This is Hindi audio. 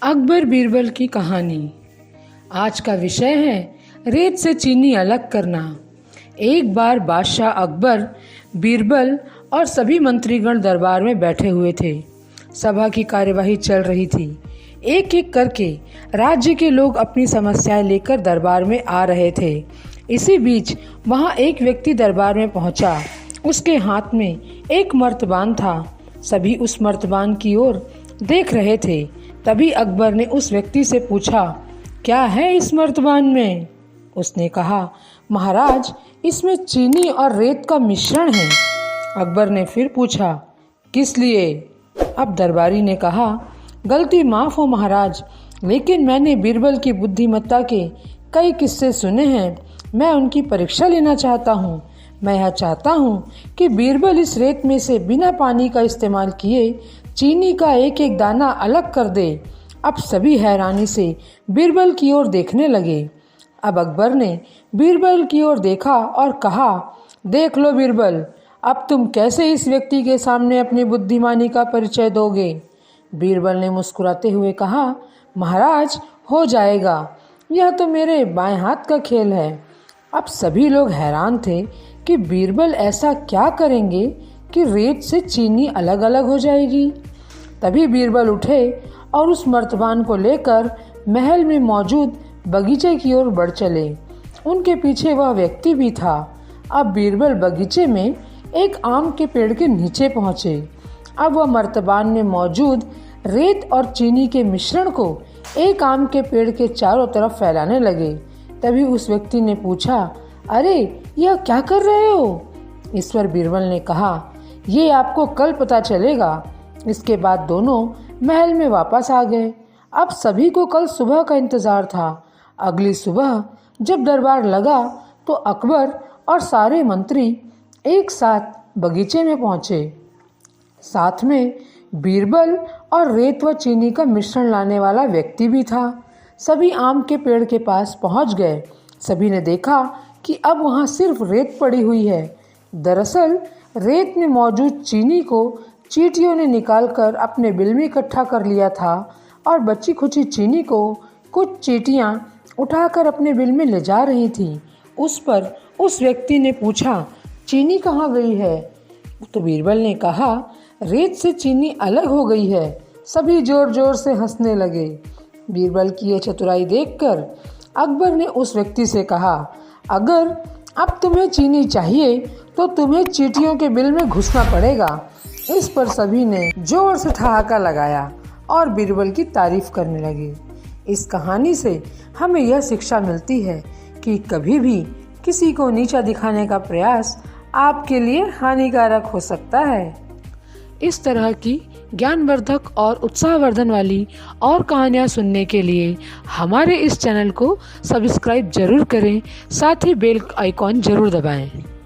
अकबर बीरबल की कहानी। आज का विषय है रेत से चीनी अलग करना। एक बार बादशाह अकबर, बीरबल और सभी मंत्रीगण दरबार में बैठे हुए थे। सभा की कार्यवाही चल रही थी। एक एक करके राज्य के लोग अपनी समस्याएं लेकर दरबार में आ रहे थे। इसी बीच वहां एक व्यक्ति दरबार में पहुंचा। उसके हाथ में एक मर्तबान था। सभी उस मर्तबान की ओर देख रहे थे। तभी अकबर ने उस व्यक्ति से पूछा, क्या है इस मर्तबान में? उसने कहा, महाराज, इसमें चीनी और रेत का मिश्रण है। अकबर ने फिर पूछा, किस लिए? अब दरबारी ने कहा, गलती माफ हो महाराज, लेकिन मैंने बीरबल की बुद्धिमत्ता के कई किस्से सुने हैं। मैं उनकी परीक्षा लेना चाहता हूँ। मैं यह चाहता हूँ कि बीरबल इस रेत में से बिना पानी का इस्तेमाल किए चीनी का एक एक दाना अलग कर दे। अब सभी हैरानी से बीरबल की ओर देखने लगे। अब अकबर ने बीरबल की ओर देखा और कहा, देख लो बीरबल, अब तुम कैसे इस व्यक्ति के सामने अपनी बुद्धिमानी का परिचय दोगे? बीरबल ने मुस्कुराते हुए कहा, महाराज, हो जाएगा, यह तो मेरे बाएं हाथ का खेल है। अब सभी लोग हैरान थे कि बीरबल ऐसा क्या करेंगे कि रेत से चीनी अलग अलग हो जाएगी। तभी बीरबल उठे और उस मर्तबान को लेकर महल में मौजूद बगीचे की ओर बढ़ चले। उनके पीछे वह व्यक्ति भी था। अब बीरबल बगीचे में एक आम के पेड़ के नीचे पहुंचे। अब वह मर्तबान में मौजूद रेत और चीनी के मिश्रण को एक आम के पेड़ के चारों तरफ फैलाने लगे। तभी उस व्यक्ति ने पूछा, अरे, यह क्या कर रहे हो? इस पर बीरबल ने कहा, ये आपको कल पता चलेगा। इसके बाद दोनों महल में वापस आ गए। अब सभी को कल सुबह का इंतजार था। अगली सुबह जब दरबार लगा तो अकबर और सारे मंत्री एक साथ बगीचे में पहुंचे। साथ में बीरबल और रेत व चीनी का मिश्रण लाने वाला व्यक्ति भी था। सभी आम के पेड़ के पास पहुंच गए। सभी ने देखा कि अब वहां सिर्फ रेत पड़ी हुई है। दरअसल रेत में मौजूद चीनी को चींटियों ने निकालकर अपने बिल में इकट्ठा कर लिया था और बची खुची चीनी को कुछ चींटियां उठाकर अपने बिल में ले जा रही थीं। उस पर उस व्यक्ति ने पूछा, चीनी कहाँ गई है? तो बीरबल ने कहा, रेत से चीनी अलग हो गई है। सभी जोर जोर से हंसने लगे। बीरबल की यह चतुराई देखकर अकबर ने उस व्यक्ति से कहा, अगर अब तुम्हें चीनी चाहिए तो तुम्हें चींटियों के बिल में घुसना पड़ेगा। इस पर सभी ने जोर से ठहाका लगाया और बीरबल की तारीफ करने लगे। इस कहानी से हमें यह शिक्षा मिलती है कि कभी भी किसी को नीचा दिखाने का प्रयास आपके लिए हानिकारक हो सकता है। इस तरह की ज्ञानवर्धक और उत्साहवर्धन वाली और कहानियाँ सुनने के लिए हमारे इस चैनल को सब्सक्राइब जरूर करें, साथ ही बेल आइकॉन जरूर दबाएं।